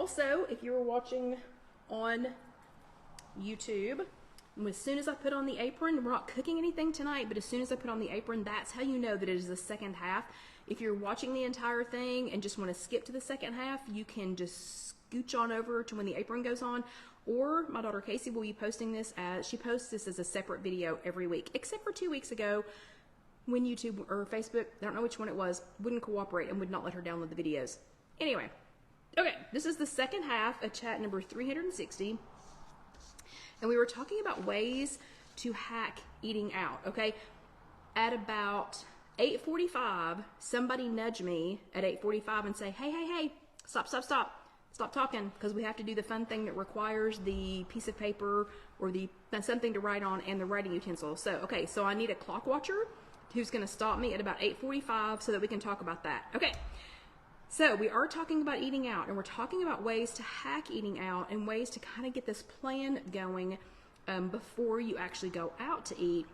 also, if you were watching on YouTube, as soon as I put on the apron, we're not cooking anything tonight, but as soon as I put on the apron, that's how you know that it is the second half. If you're watching the entire thing and just want to skip to the second half, you can just scooch on over to when the apron goes on. Or my daughter Casey will be posting this she posts this as a separate video every week, except for 2 weeks ago when YouTube or Facebook, I don't know which one it was, wouldn't cooperate and would not let her download the videos. Anyway, okay, this is the second half of chat number 360. And we were talking about ways to hack eating out, okay? At about 8:45, somebody nudged me at 8:45 and say, hey, stop talking, because we have to do the fun thing that requires the piece of paper or something to write on and the writing utensil. So, okay, so I need a clock watcher who's gonna stop me at about 8:45 so that we can talk about that. Okay, so we are talking about eating out, and we're talking about ways to hack eating out and ways to kind of get this plan going before you actually go out to eat,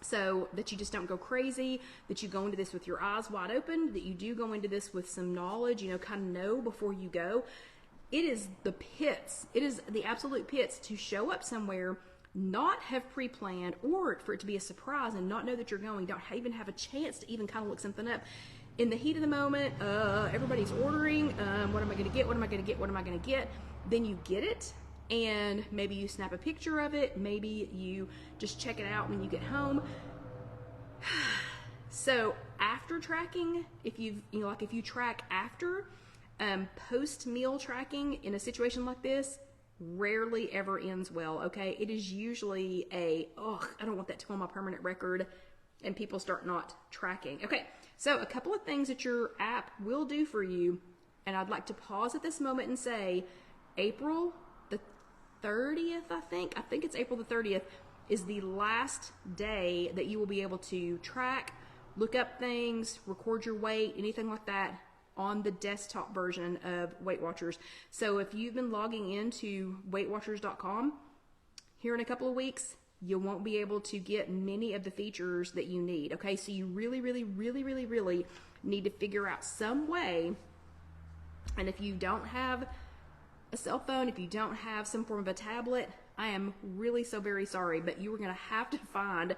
so that you just don't go crazy, that you go into this with your eyes wide open, that you do go into this with some knowledge, kind of know before you go. It is the pits. It is the absolute pits to show up somewhere, not have pre-planned, or for it to be a surprise and not know that you're going, don't even have a chance to even kind of look something up. In the heat of the moment, everybody's ordering, what am I gonna get, what am I gonna get, what am I gonna get? Then you get it, and maybe you snap a picture of it, maybe you just check it out when you get home. So after tracking, if you track after, post-meal tracking in a situation like this rarely ever ends well, okay? It is usually I don't want that to go on my permanent record, and people start not tracking. Okay, so a couple of things that your app will do for you, and I'd like to pause at this moment and say April the 30th, I think it's April the 30th, is the last day that you will be able to track, look up things, record your weight, anything like that on the desktop version of Weight Watchers. So if you've been logging into weightwatchers.com, here in a couple of weeks, you won't be able to get many of the features that you need, okay? So you really need to figure out some way, and if you don't have a cell phone, if you don't have some form of a tablet, I am really so very sorry, but you are gonna have to find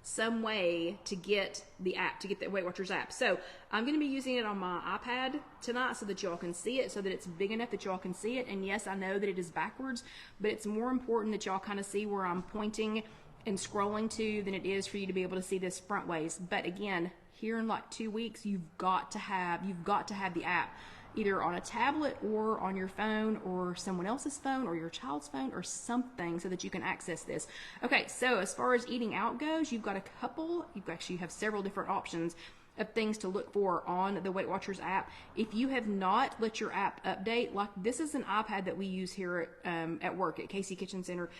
some way to get the app, to get the Weight Watchers app. So I'm going to be using it on my iPad tonight so that y'all can see it, so that it's big enough that y'all can see it. And yes, I know that it is backwards, but it's more important that y'all kind of see where I'm pointing and scrolling to than it is for you to be able to see this front ways. But again, here in like 2 weeks, you've got to have the app, either on a tablet or on your phone or someone else's phone or your child's phone or something, so that you can access this. Okay, so as far as eating out goes, you have several different options of things to look for on the Weight Watchers app. If you have not let your app update, like this is an iPad that we use here at work at Casey Kitchen Center,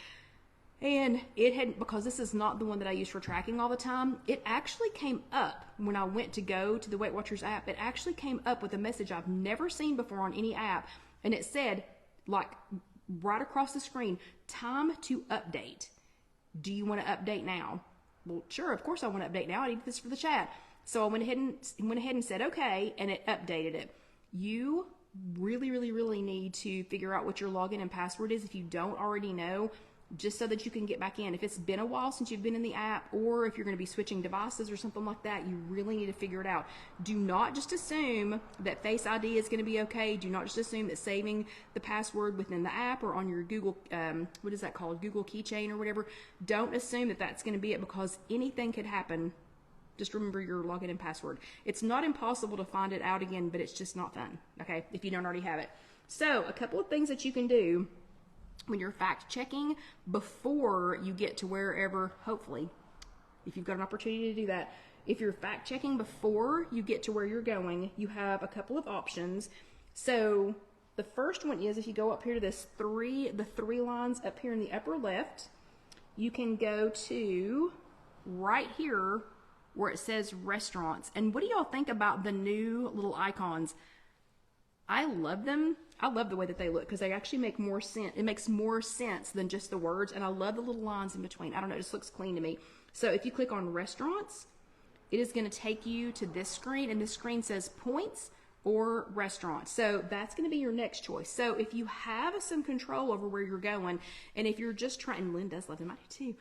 and because this is not the one that I use for tracking all the time, it actually came up when I went to go to the Weight Watchers app. It actually came up with a message I've never seen before on any app, and it said, like right across the screen, time to update. Do you want to update now? Well, sure, of course I want to update now. I need this for the chat. So I went ahead and said okay, and it updated it. You really need to figure out what your login and password is if you don't already know, just so that you can get back in. If it's been a while since you've been in the app, or if you're going to be switching devices or something like that, you really need to figure it out. Do not just assume that Face ID is going to be okay. Do not just assume that saving the password within the app or on your Google, what is that called? Google Keychain or whatever. Don't assume that that's going to be it, because anything could happen. Just remember your login and password. It's not impossible to find it out again, but it's just not fun, okay, if you don't already have it. So a couple of things that you can do when you're fact checking before you get to wherever, hopefully, if you've got an opportunity to do that, if you're fact checking before you get to where you're going, you have a couple of options. So the first one is, if you go up here to the three lines up here in the upper left, you can go to right here where it says restaurants. And what do y'all think about the new little icons? I love them. I love the way that they look, because they actually make more sense. It makes more sense than just the words, and I love the little lines in between. I don't know, it just looks clean to me. So if you click on restaurants, it is going to take you to this screen, and this screen says points or restaurant. So that's going to be your next choice. So if you have some control over where you're going, and if you're just trying, and Lynn does love them, I do too.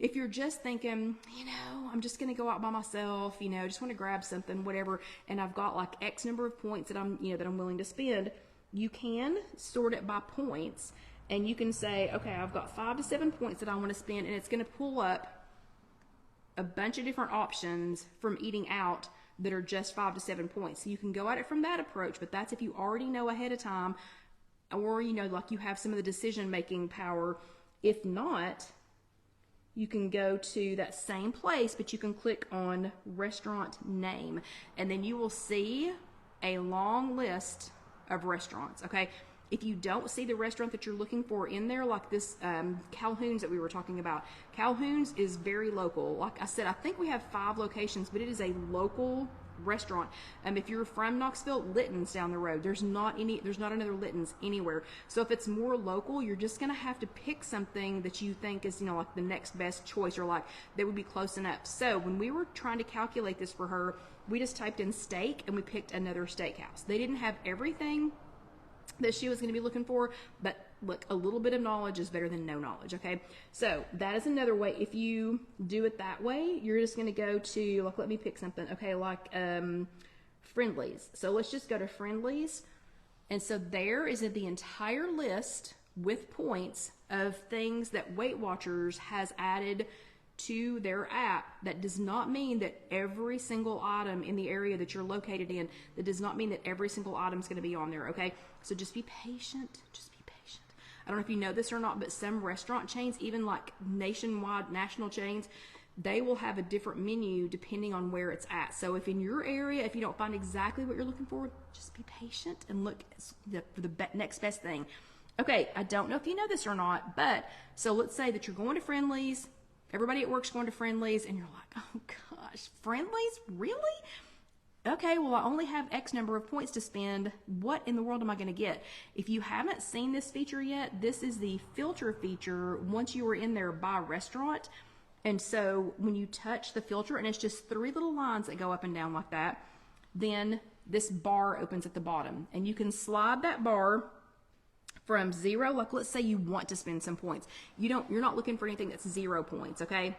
If you're just thinking, you know, I'm just going to go out by myself, you know, just want to grab something, whatever, and I've got like X number of points that I'm, you know, that I'm willing to spend, you can sort it by points, and you can say, okay, I've got 5 to 7 points that I want to spend, and it's going to pull up a bunch of different options from eating out that are just 5 to 7 points. So you can go at it from that approach, but that's if you already know ahead of time, or, you know, like you have some of the decision-making power. If not, you can go to that same place, but you can click on restaurant name, and then you will see a long list of restaurants, okay? If you don't see the restaurant that you're looking for in there, like this Calhoun's that we were talking about, Calhoun's is very local. Like I said, I think we have 5 locations, but it is a local restaurant. If you're from Knoxville, Litton's down the road. There's not another Litton's anywhere. So if it's more local, you're just gonna have to pick something that you think is, you know, like the next best choice, or like that would be close enough. So when we were trying to calculate this for her, we just typed in steak and we picked another steakhouse. They didn't have everything that she was going to be looking for, but look, a little bit of knowledge is better than no knowledge, okay? So that is another way. If you do it that way, you're just going to go to, like, let me pick something, okay, like Friendly's. So let's just go to Friendly's, and so there is the entire list with points of things that Weight Watchers has added to their app. That does not mean that every single item in the area that you're located in, that does not mean that every single item is going to be on there, okay? So just be patient, just be patient. I don't know if you know this or not, but some restaurant chains, even like nationwide, national chains, they will have a different menu depending on where it's at. So if in your area, if you don't find exactly what you're looking for, just be patient and look for the next best thing. Okay, I don't know if you know this or not, but so let's say that you're going to Friendly's, everybody at work's going to Friendly's, and you're like, oh gosh, Friendly's? Really? Okay, well, I only have X number of points to spend. What in the world am I going to get? If you haven't seen this feature yet, this is the filter feature once you are in there by restaurant. And so when you touch the filter, and it's just 3 little lines that go up and down like that, then this bar opens at the bottom. And you can slide that bar from 0, like let's say you want to spend some points. You're not looking for anything that's 0 points, okay?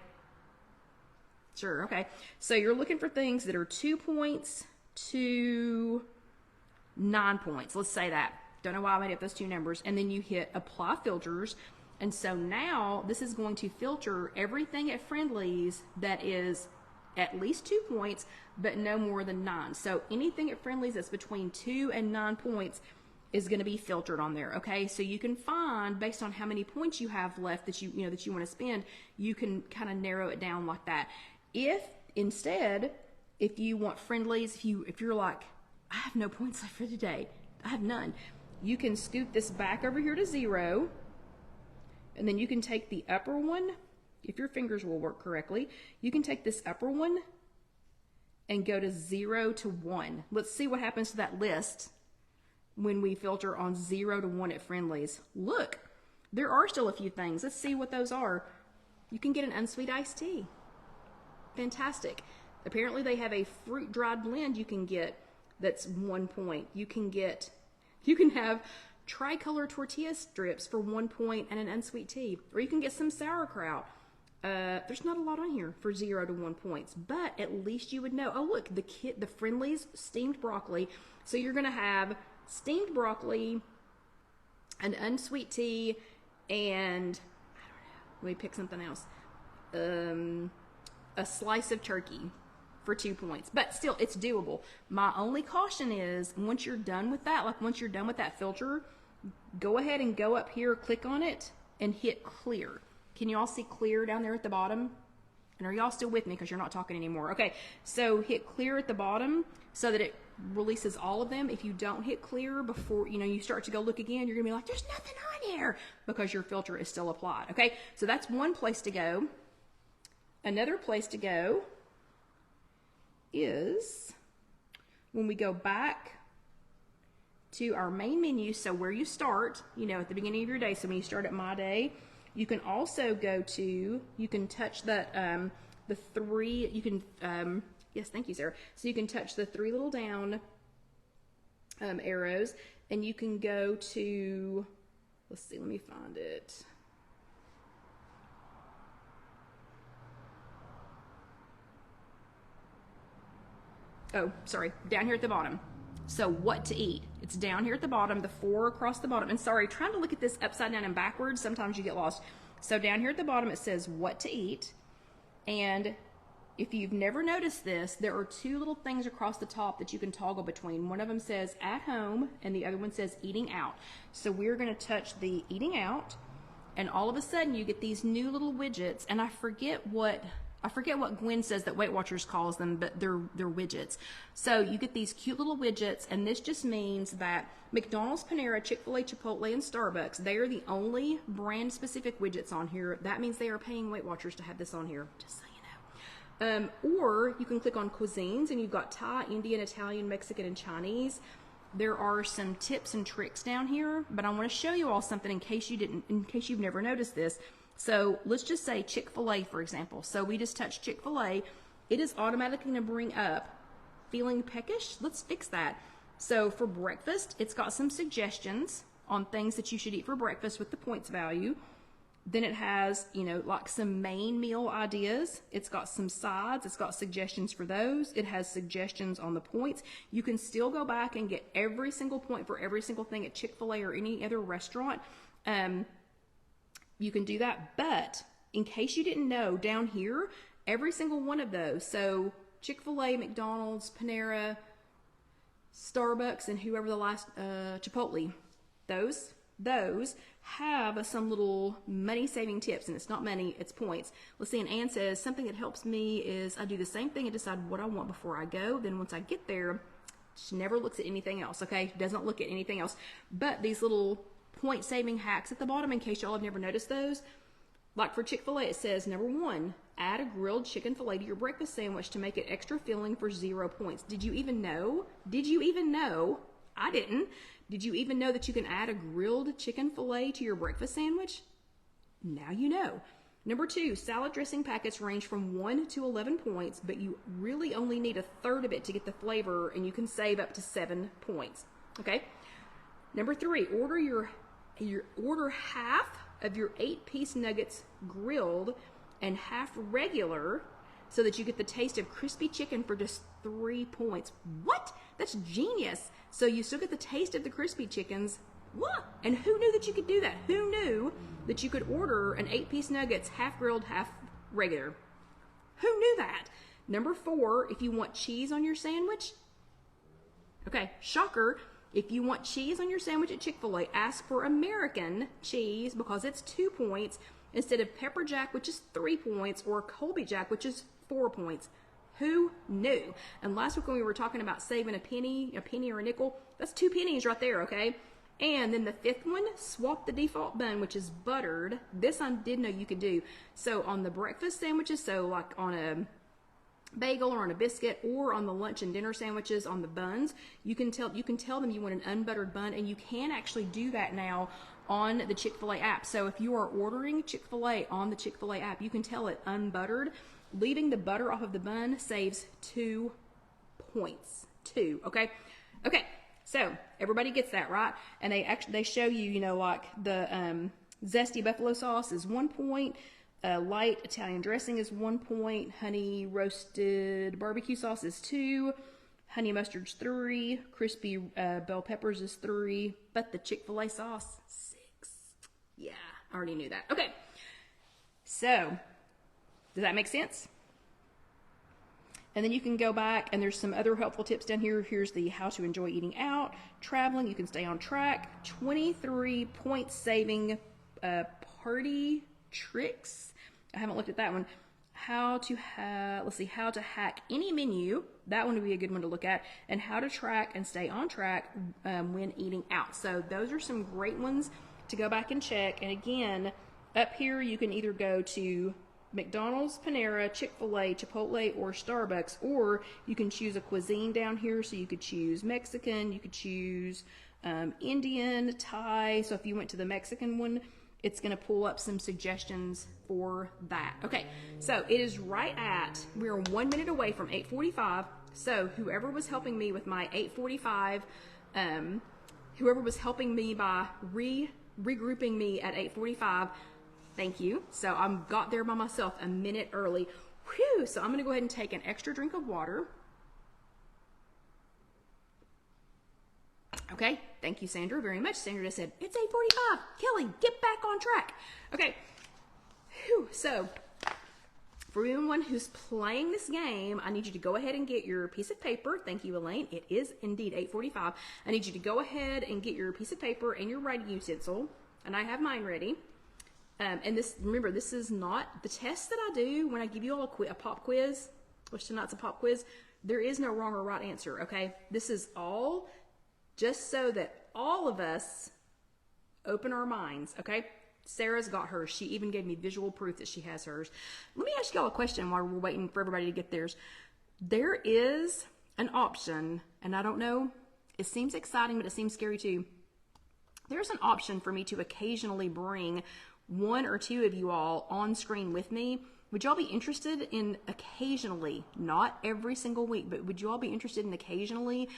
Sure, okay. So you're looking for things that are 2 points to 9 points. Let's say that. Don't know why I made up those 2 numbers. And then you hit apply filters. And so now this is going to filter everything at Friendly's that is at least 2 points, but no more than 9. So anything at Friendly's that's between 2 and 9 points is going to be filtered on there, okay? So you can find, based on how many points you have left that you want to spend, you can kind of narrow it down like that. If instead, if you want Friendly's, if you're like, I have no points left for today, I have none, you can scoot this back over here to 0, and then you can take the upper one, if your fingers will work correctly, you can take this upper one and go to 0 to 1. Let's see what happens to that list when we filter on 0 to 1 at Friendly's. Look, there are still a few things. Let's see what those are. You can get an unsweet iced tea. Fantastic. Apparently they have a fruit dried blend you can get that's 1 point. You can have tricolor tortilla strips for 1 point and an unsweet tea. Or you can get some sauerkraut. There's not a lot on here for 0 to 1 points, but at least you would know. Oh look, the Friendly's steamed broccoli. So you're gonna have steamed broccoli, an unsweet tea, and I don't know, let me pick something else. A slice of turkey for 2 points, but still it's doable. My only caution is once you're done with that, like once you're done with that filter, go ahead and go up here, click on it, and hit clear. Can you all see clear down there at the bottom? And are y'all still with me because you're not talking anymore? Okay, so hit clear at the bottom so that it releases all of them. If you don't hit clear before you start to go look again, you're gonna be like, there's nothing on here, because your filter is still applied. Okay, so that's one place to go. Another place to go is when we go back to our main menu, so where you start, at the beginning of your day. So when you start at My Day, you can also go to, you can touch that, the 3, you can, yes, thank you, Sarah. So you can touch the 3 little down arrows, and you can go to, let's see, let me find it. Oh, sorry, down here at the bottom. So what to eat, it's down here at the bottom, the 4 across the bottom. And sorry, trying to look at this upside down and backwards, sometimes you get lost. So down here at the bottom, it says what to eat. And if you've never noticed this, there are 2 little things across the top that you can toggle between. One of them says at home, and the other one says eating out. So we're gonna touch the eating out, and all of a sudden you get these new little widgets, and I forget what Gwen says that Weight Watchers calls them, but they're widgets. So you get these cute little widgets, and this just means that McDonald's, Panera, Chick-fil-A, Chipotle, and Starbucks, they are the only brand-specific widgets on here. That means they are paying Weight Watchers to have this on here, just so you know. Or you can click on cuisines, and you've got Thai, Indian, Italian, Mexican, and Chinese. There are some tips and tricks down here, but I want to show you all something in case you've never noticed this. So let's just say Chick-fil-A, for example. So we just touched Chick-fil-A. It is automatically going to bring up feeling peckish. Let's fix that. So for breakfast, it's got some suggestions on things that you should eat for breakfast with the points value. Then it has, you know, like some main meal ideas. It's got some sides. It's got suggestions for those. It has suggestions on the points. You can still go back and get every single point for every single thing at Chick-fil-A or any other restaurant. You can do that, but in case you didn't know, down here, every single one of those, so Chick-fil-A, McDonald's, Panera, Starbucks, and whoever the last, Chipotle, those have some little money-saving tips, and it's not money, it's points. Let's see, and Ann says, something that helps me is I do the same thing and decide what I want before I go. Then once I get there, she never looks at anything else, okay? Doesn't look at anything else. But these little point saving hacks at the bottom, in case y'all have never noticed those. Like for Chick-fil-A, it says, number 1, add a grilled chicken filet to your breakfast sandwich to make it extra filling for 0 points. Did you even know? Did you even know? I didn't. Did you even know that you can add a grilled chicken filet to your breakfast sandwich? Now you know. Number 2, salad dressing packets range from 1 to 11 points, but you really only need a third of it to get the flavor, and you can save up to 7 points. Okay? Number 3, order half of your 8-piece nuggets grilled and half regular so that you get the taste of crispy chicken for just 3 points. What? That's genius. So you still get the taste of the crispy chickens. What? And who knew that you could do that? Who knew that you could order an 8-piece nuggets, half grilled, half regular? Who knew that? Number 4, if you want cheese on your sandwich, okay, shocker. If you want cheese on your sandwich at Chick-fil-A, ask for American cheese because it's 2 points instead of pepper jack, which is 3 points, or Colby jack, which is 4 points. Who knew? And last week when we were talking about saving a penny or a nickel, that's 2 pennies right there, okay? And then the 5th one, swap the default bun, which is buttered. This I did know you could do. So on the breakfast sandwiches, so like on a bagel or on a biscuit, or on the lunch and dinner sandwiches on the buns, you can tell them you want an unbuttered bun, and you can actually do that now on the Chick-fil-A app. So if you are ordering Chick-fil-A on the Chick-fil-A app, you can tell it unbuttered. Leaving the butter off of the bun saves 2 points. 2, okay? Okay, so everybody gets that, right? And they show you, you know, like the zesty buffalo sauce is 1 point. Light Italian dressing is 1 point. Honey roasted barbecue sauce is 2. Honey mustard's 3. Crispy bell peppers is 3. But the Chick-fil-A sauce, 6. Yeah, I already knew that. Okay, so does that make sense? And then you can go back, and there's some other helpful tips down here. Here's the how to enjoy eating out, traveling, you can stay on track, 23 point saving party tricks. I haven't looked at that one. How to hack any menu. That one would be a good one to look at. And how to track and stay on track when eating out. So those are some great ones to go back and check. And again, up here you can either go to McDonald's, Panera, Chick-fil-A, Chipotle, or Starbucks, or you can choose a cuisine down here. So you could choose Mexican, you could choose Indian, Thai. So if you went to the Mexican one, it's going to pull up some suggestions for that. Okay, so it is we're 1 minute away from 8:45. So whoever was helping me with my 8:45 Whoever was helping me by regrouping me at 8:45, thank you. So I got there by myself a minute early. Whew, so I'm going to go ahead and take an extra drink of water. Okay, thank you, Sandra, very much. Sandra just said, it's 8:45. Kelly, get back on track. Okay, whew, so for anyone who's playing this game, I need you to go ahead and get your piece of paper. Thank you, Elaine. It is indeed 8:45. I need you to go ahead and get your piece of paper and your writing utensil, and I have mine ready. And this, remember, this is not the test that I do when I give you all a pop quiz, which tonight's a pop quiz. There is no wrong or right answer, okay? This is all just so that all of us open our minds, okay? Sarah's got hers. She even gave me visual proof that she has hers. Let me ask y'all a question while we're waiting for everybody to get theirs. There is an option, and I don't know, it seems exciting, but it seems scary too. There's an option for me to occasionally bring one or two of you all on screen with me. Would y'all be interested in occasionally, not every single week, but would you all be interested in occasionally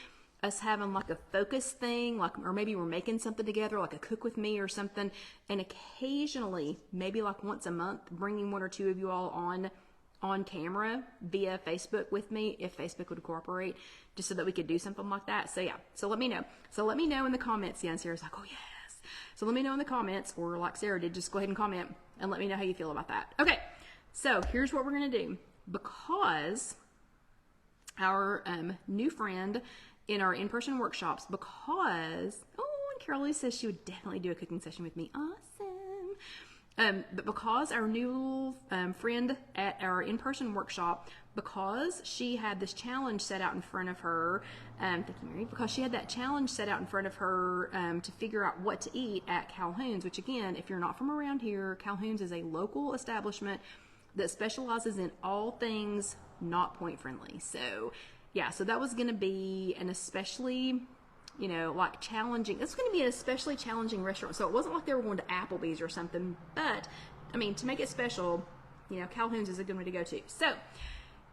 us having like a focus thing, like, or maybe we're making something together, like a cook with me or something, and occasionally, maybe like once a month, bringing one or two of you all on camera via Facebook with me, if Facebook would cooperate, just so that we could do something like that. So yeah, so let me know. So let me know in the comments. Yeah, and Sarah's like, oh yes. So let me know in the comments, or like Sarah did, just go ahead and comment and let me know how you feel about that. Okay, so here's what we're gonna do. Because our new friend in our in-person workshops, because, oh, and Carol Lee says she would definitely do a cooking session with me. Awesome. But because our new friend at our in-person workshop, because she had this challenge set out in front of her, thank you, Mary, because she had that challenge set out in front of her to figure out what to eat at Calhoun's, which again, if you're not from around here, Calhoun's is a local establishment that specializes in all things not point friendly. So yeah, so that was going to be an especially, you know, like challenging. It's going to be an especially challenging restaurant. So it wasn't like they were going to Applebee's or something. But, I mean, to make it special, you know, Calhoun's is a good one to go to. So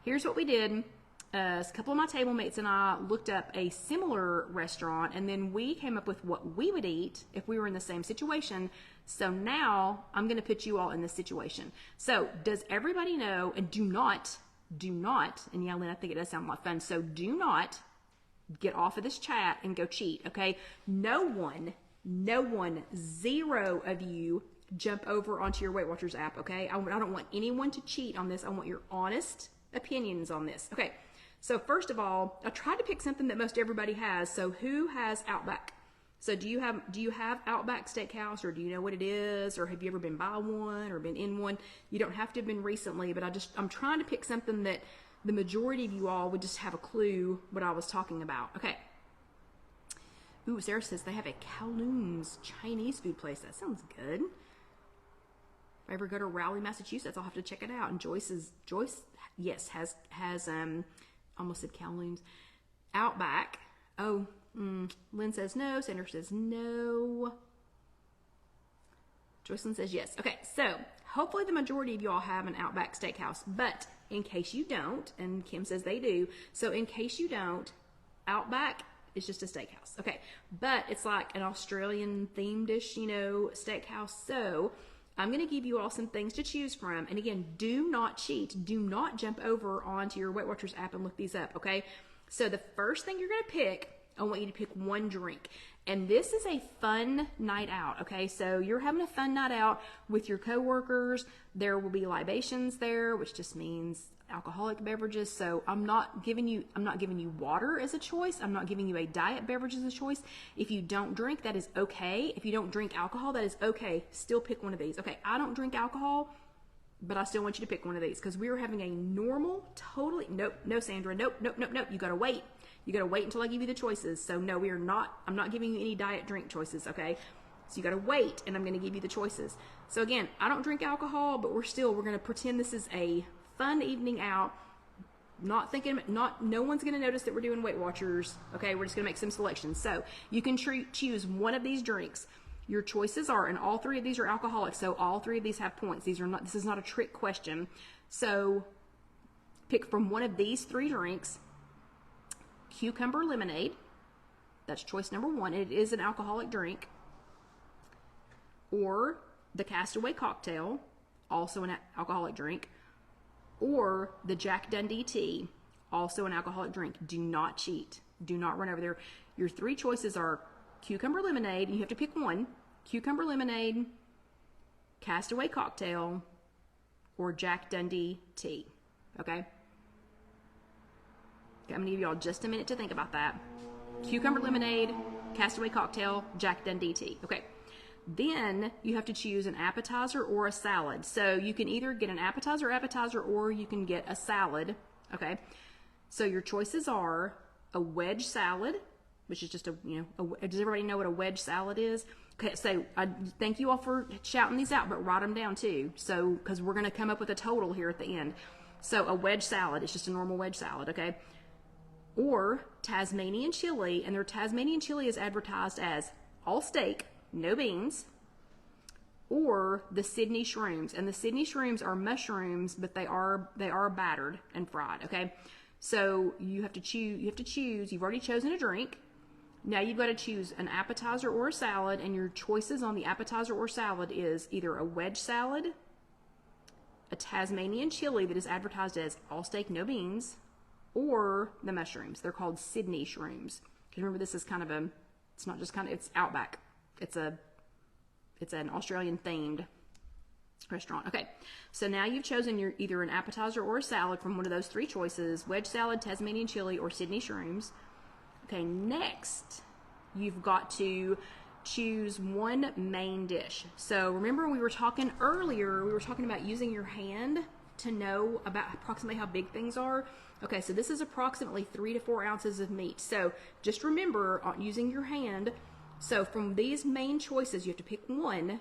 here's what we did. A couple of my table mates and I looked up a similar restaurant, and then we came up with what we would eat if we were in the same situation. So now I'm going to put you all in this situation. So does everybody know, and do not, and yeah, Lynn, I think it does sound like fun, so do not get off of this chat and go cheat, okay? No one, zero of you jump over onto your Weight Watchers app, okay? I don't want anyone to cheat on this. I want your honest opinions on this. Okay, so first of all, I tried to pick something that most everybody has. So who has Outback? So do you have Outback Steakhouse, or do you know what it is, or have you ever been by one or been in one? You don't have to have been recently, but I'm trying to pick something that the majority of you all would just have a clue what I was talking about. Okay. Ooh, Sarah says they have a Kowloon's Chinese food place. That sounds good. If I ever go to Raleigh, Massachusetts, I'll have to check it out. And Joyce, yes, has almost said Kowloon's. Outback. Oh, Lynn says no. Sandra says no. Joycelyn says yes. Okay, so hopefully the majority of you all have an Outback Steakhouse, but in case you don't, and Kim says they do, so in case you don't, Outback is just a steakhouse. Okay, but it's like an Australian themed-ish, you know, steakhouse. So I'm going to give you all some things to choose from. And again, do not cheat. Do not jump over onto your Weight Watchers app and look these up, okay? So the first thing you're going to pick, I want you to pick one drink. And this is a fun night out, okay? So you're having a fun night out with your coworkers. There will be libations there, which just means alcoholic beverages. So I'm not giving you water as a choice. I'm not giving you a diet beverage as a choice. If you don't drink, that is okay. If you don't drink alcohol, that is okay. Still pick one of these. Okay, I don't drink alcohol, but I still want you to pick one of these because we are having a normal, totally, nope, no, Sandra, nope. You gotta wait. You gotta wait until I give you the choices. So no, I'm not giving you any diet drink choices, okay? So you gotta wait, and I'm gonna give you the choices. So again, I don't drink alcohol, but we're gonna pretend this is a fun evening out. No one's gonna notice that we're doing Weight Watchers, okay? We're just gonna make some selections. So you can choose one of these drinks. Your choices are, and all three of these are alcoholic, so all three of these have points. This is not a trick question. So pick from one of these three drinks. Cucumber lemonade, That's choice number one. It is an alcoholic drink. Or the Castaway cocktail, also an alcoholic drink. Or the Jack Dundee tea, also an alcoholic drink. Do not cheat. Do not run over there. Your three choices are cucumber lemonade. You have to pick one. Cucumber lemonade, Castaway cocktail, or Jack Dundee tea. Okay? I'm going to give you all just a minute to think about that. Cucumber lemonade, Castaway cocktail, Jack Dundee tea. Okay. Then you have to choose an appetizer or a salad. So you can either get an appetizer, or you can get a salad. Okay. So your choices are a wedge salad, which is just does everybody know what a wedge salad is? Okay. So thank you all for shouting these out, but write them down too. So, because we're going to come up with a total here at the end. So a wedge salad, it's just a normal wedge salad. Okay. Or Tasmanian chili, and their Tasmanian chili is advertised as all steak, no beans. Or the Sydney shrooms, and the Sydney shrooms are mushrooms, but they are battered and fried. Okay, so you have to choose. You've already chosen a drink. Now you've got to choose an appetizer or a salad, and your choices on the appetizer or salad is either a wedge salad, a Tasmanian chili that is advertised as all steak, no beans, or the mushrooms. They're called Sydney shrooms. Because remember, this is kind of it's Outback. It's an Australian themed restaurant. Okay, so now you've chosen either an appetizer or a salad from one of those three choices: wedge salad, Tasmanian chili, or Sydney shrooms. Okay, next you've got to choose one main dish. So remember, we were talking earlier, we were talking about using your hand to know about approximately how big things are. Okay, so this is approximately 3 to 4 ounces of meat. So just remember, using your hand. So from these main choices, you have to pick one.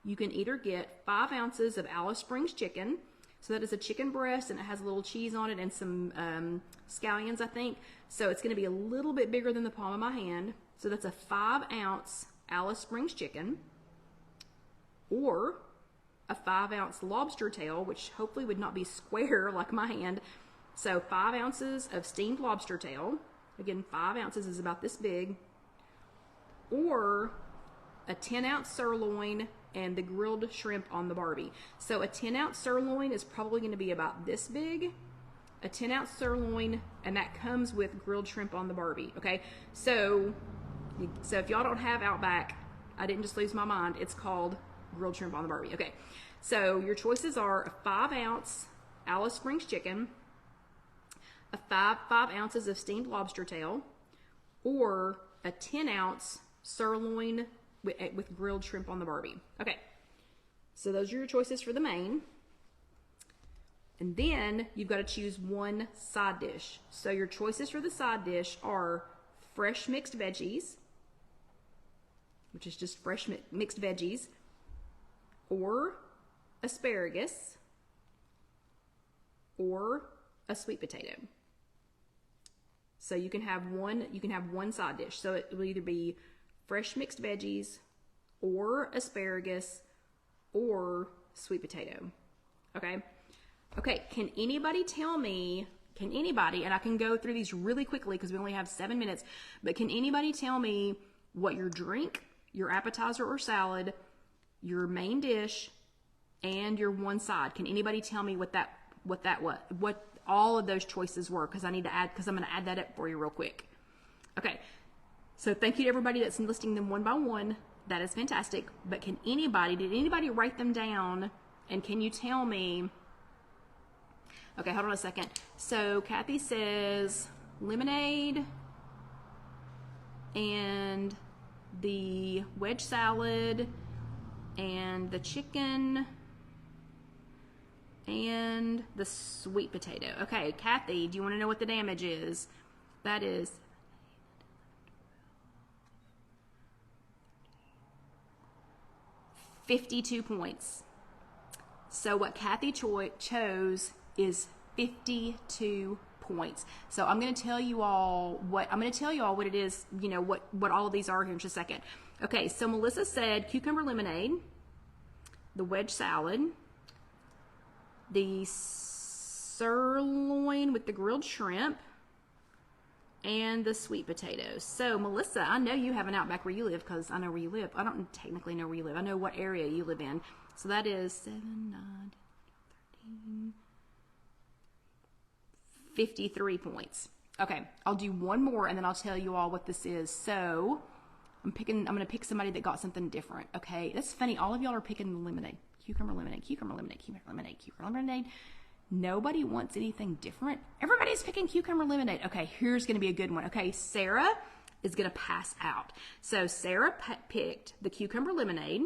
You can either get 5 ounces of Alice Springs chicken. So that is a chicken breast, and it has a little cheese on it and some scallions, I think. So it's going to be a little bit bigger than the palm of my hand. So that's a 5-ounce Alice Springs chicken. Or a 5-ounce lobster tail, which hopefully would not be square like my hand. So 5 ounces of steamed lobster tail. Again, 5 ounces is about this big. Or a 10-ounce sirloin and the grilled shrimp on the Barbie. So a 10-ounce sirloin is probably going to be about this big. A 10-ounce sirloin, and that comes with grilled shrimp on the Barbie. Okay, so if y'all don't have Outback, I didn't just lose my mind. It's called grilled shrimp on the Barbie. Okay, so your choices are a 5-ounce Alice Springs chicken, a 5 ounces of steamed lobster tail, or a 10-ounce sirloin with grilled shrimp on the Barbie. Okay, so those are your choices for the main. And then you've got to choose one side dish. So your choices for the side dish are fresh mixed veggies, which is just fresh mixed veggies, or asparagus, or a sweet potato. So you can have one side dish. So it will either be fresh mixed veggies, or asparagus, or sweet potato. Okay? Okay, can anybody tell me, and I can go through these really quickly because we only have 7 minutes, but can anybody tell me what your drink, your appetizer or salad, your main dish, and your one side, can anybody tell me what all of those choices were? Because I'm going to add that up for you real quick. Okay, so thank you to everybody that's listing them one by one. That is fantastic. But did anybody write them down? And can you tell me? Okay, hold on a second. So Kathy says lemonade and the wedge salad and the chicken and the sweet potato. Okay, Kathy, do you want to know what the damage is? That is 52 points. So what Kathy chose is 52 points. So I'm going to tell you all what it is, what all of these are here in just a second. Okay, so Melissa said cucumber lemonade, the wedge salad, the sirloin with the grilled shrimp, and the sweet potatoes. So, Melissa, I know you have an Outback where you live because I know where you live. I don't technically know where you live. I know what area you live in. So that is 7, 9, 13, 53 points. Okay, I'll do one more and then I'll tell you all what this is. So, I'm going to pick somebody that got something different, okay? That's funny. All of y'all are picking lemonade. Cucumber lemonade, cucumber lemonade, cucumber lemonade, cucumber lemonade. Nobody wants anything different. Everybody's picking cucumber lemonade. Okay, here's going to be a good one. Okay, Sarah is going to pass out. So Sarah picked the cucumber lemonade.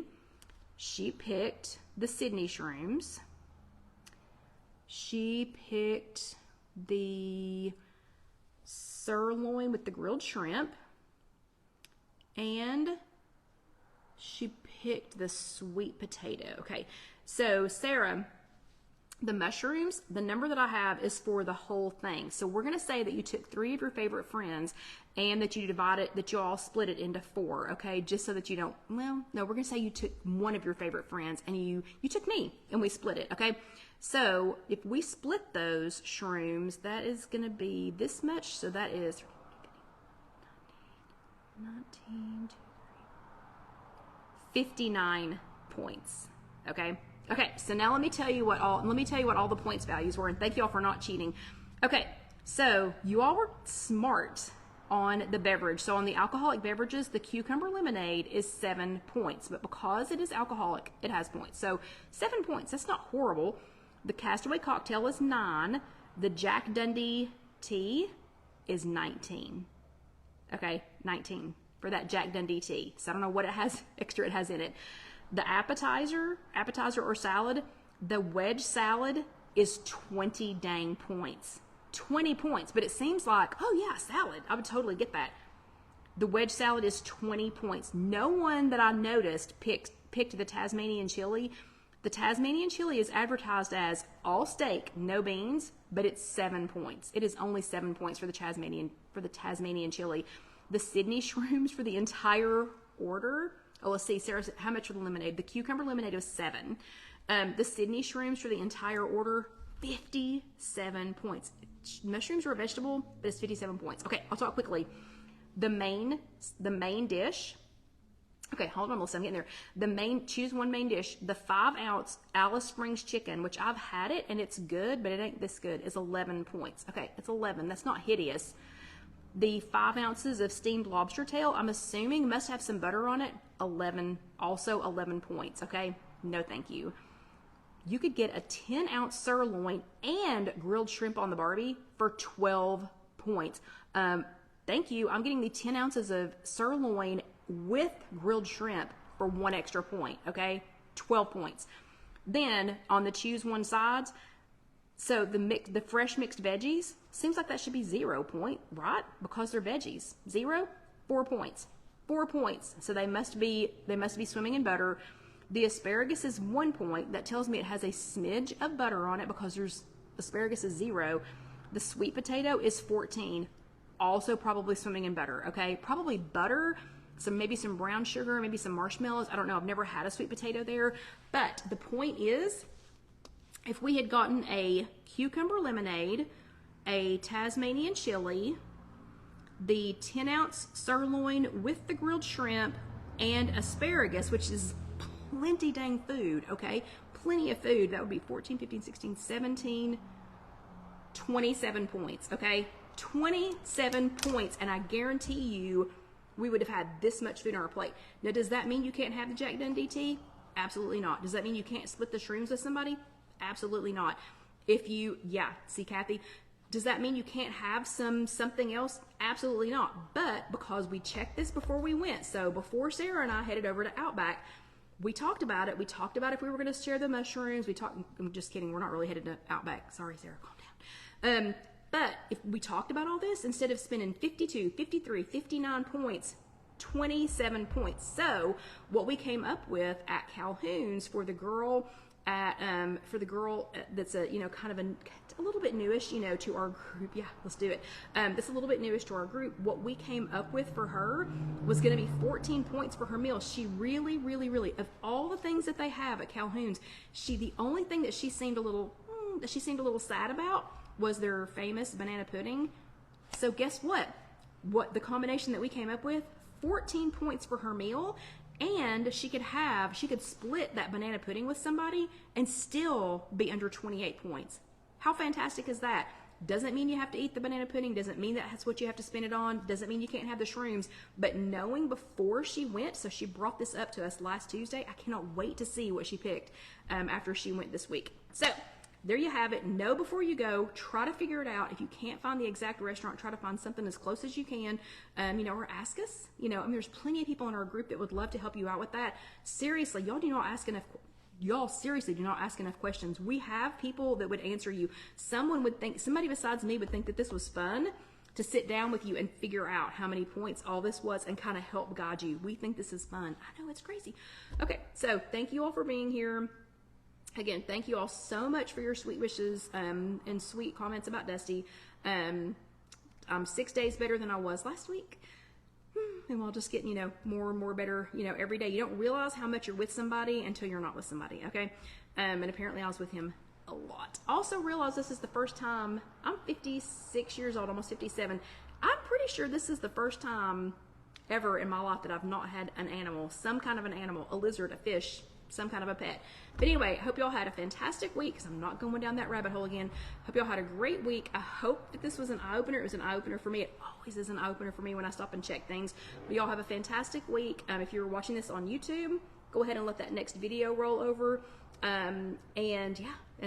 She picked the Sydney shrooms. She picked the sirloin with the grilled shrimp. And she picked the sweet potato. Okay, so Sarah, the mushrooms, the number that I have is for the whole thing. So we're going to say that you took 3 of your favorite friends and that you divide it, that you all split it into 4, okay? Just so that you don't, well, no, we're going to say you took one of your favorite friends and you took me and we split it, okay? So if we split those shrooms, that is going to be this much. So that is 19, 59 points, okay? Okay, so now let me tell you what all the points values were, and thank you all for not cheating. Okay, so you all were smart on the beverage. So on the alcoholic beverages, the cucumber lemonade is 7 points, but because it is alcoholic, it has points. So 7 points, that's not horrible. The Castaway cocktail is 9. The Jack Dundee tea is 19. Okay, 19 for that Jack Dundee tea. So I don't know what extra it has in it. The appetizer or salad, the wedge salad is 20 dang points. 20 points, but it seems like, oh yeah, salad. I would totally get that. The wedge salad is 20 points. No one that I noticed picked the Tasmanian chili. The Tasmanian chili is advertised as all steak, no beans, but it's 7 points. It is only 7 points for the Tasmanian chili. The Sydney shrooms for the entire order. Oh, let's see, Sarah, how much for the lemonade? The cucumber lemonade was 7. The Sydney shrooms for the entire order, 57 points. Mushrooms are a vegetable, but it's 57 points. Okay, I'll talk quickly. The main dish. Okay, hold on, Melissa, I'm getting there. Choose one main dish. The 5-ounce Alice Springs chicken, which I've had it and it's good, but it ain't this good, is 11 points. Okay, it's 11. That's not hideous. The 5 ounces of steamed lobster tail, I'm assuming must have some butter on it, 11 points, okay? No thank you. You could get a 10-ounce sirloin and grilled shrimp on the Barbie for 12 points. Thank you. I'm getting the 10 ounces of sirloin with grilled shrimp for 1 extra point, okay? 12 points. Then on the choose one sides, so the fresh mixed veggies, seems like that should be 0 point, right? Because they're veggies. 0, 4 points. 4 points. So they must be swimming in butter. The asparagus is 1 point. That tells me it has a smidge of butter on it because asparagus is 0. The sweet potato is 14. Also probably swimming in butter, okay? Probably butter, maybe some brown sugar, maybe some marshmallows. I don't know. I've never had a sweet potato there. But the point is, if we had gotten a cucumber lemonade, a Tasmanian chili, the 10-ounce sirloin with the grilled shrimp, and asparagus, which is plenty dang food, okay? Plenty of food. That would be 14, 15, 16, 17, 27 points, okay? 27 points, and I guarantee you we would have had this much food on our plate. Now, does that mean you can't have the Jack Dundee tea? Absolutely not. Does that mean you can't split the shrooms with somebody? Absolutely not. See, Kathy, does that mean you can't have something else? Absolutely not. But because we checked this before we went, so before Sarah and I headed over to Outback, we talked about it. We talked about if we were going to share the mushrooms. I'm just kidding. We're not really headed to Outback. Sorry, Sarah, calm down. But if we talked about all this, instead of spending 52, 53, 59 points, 27 points. So what we came up with at Calhoun's for the girl that's kind of a little bit newish, to our group. Yeah, let's do it. That's a little bit newish to our group. What we came up with for her was going to be 14 points for her meal. She really, really, really, of all the things that they have at Calhoun's, the only thing that she seemed a little sad about was their famous banana pudding. So guess what? what the combination that we came up with, 14 points for her meal, and she could split that banana pudding with somebody and still be under 28 points. How fantastic is that? Doesn't mean you have to eat the banana pudding, doesn't mean that's what you have to spend it on, doesn't mean you can't have the shrooms, but knowing before she went, so she brought this up to us last Tuesday, I cannot wait to see what she picked after she went this week. So there you have it. Know before you go. Try to figure it out. If you can't find the exact restaurant, try to find something as close as you can, or ask us. There's plenty of people in our group that would love to help you out with that. Seriously, y'all seriously do not ask enough questions. We have people that would answer you. Somebody besides me would think that this was fun to sit down with you and figure out how many points all this was and kind of help guide you. We think this is fun. I know, it's crazy. Okay, so thank you all for being here. Again, thank you all so much for your sweet wishes and sweet comments about Dusty. I'm 6 days better than I was last week. And we'll just get, more and more better, every day. You don't realize how much you're with somebody until you're not with somebody, okay? And apparently I was with him a lot. Also realize this is the first time, I'm 56 years old, almost 57. I'm pretty sure this is the first time ever in my life that I've not had an animal, some kind of an animal, a lizard, a fish, some kind of a pet. But anyway, I hope y'all had a fantastic week, because I'm not going down that rabbit hole again. Hope y'all had a great week. I hope that this was an eye-opener. It was an eye-opener for me. It always is an eye-opener for me when I stop and check things. But y'all have a fantastic week. If you're watching this on YouTube, go ahead and let that next video roll over. And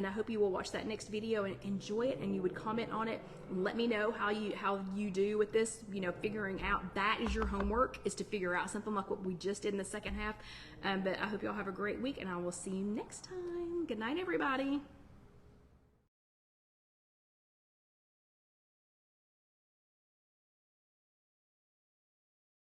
I hope you will watch that next video and enjoy it, and you would comment on it. Let me know how you do with this, figuring out. That is your homework, is to figure out something like what we just did in the second half. But I hope y'all have a great week, and I will see you next time. Good night, everybody.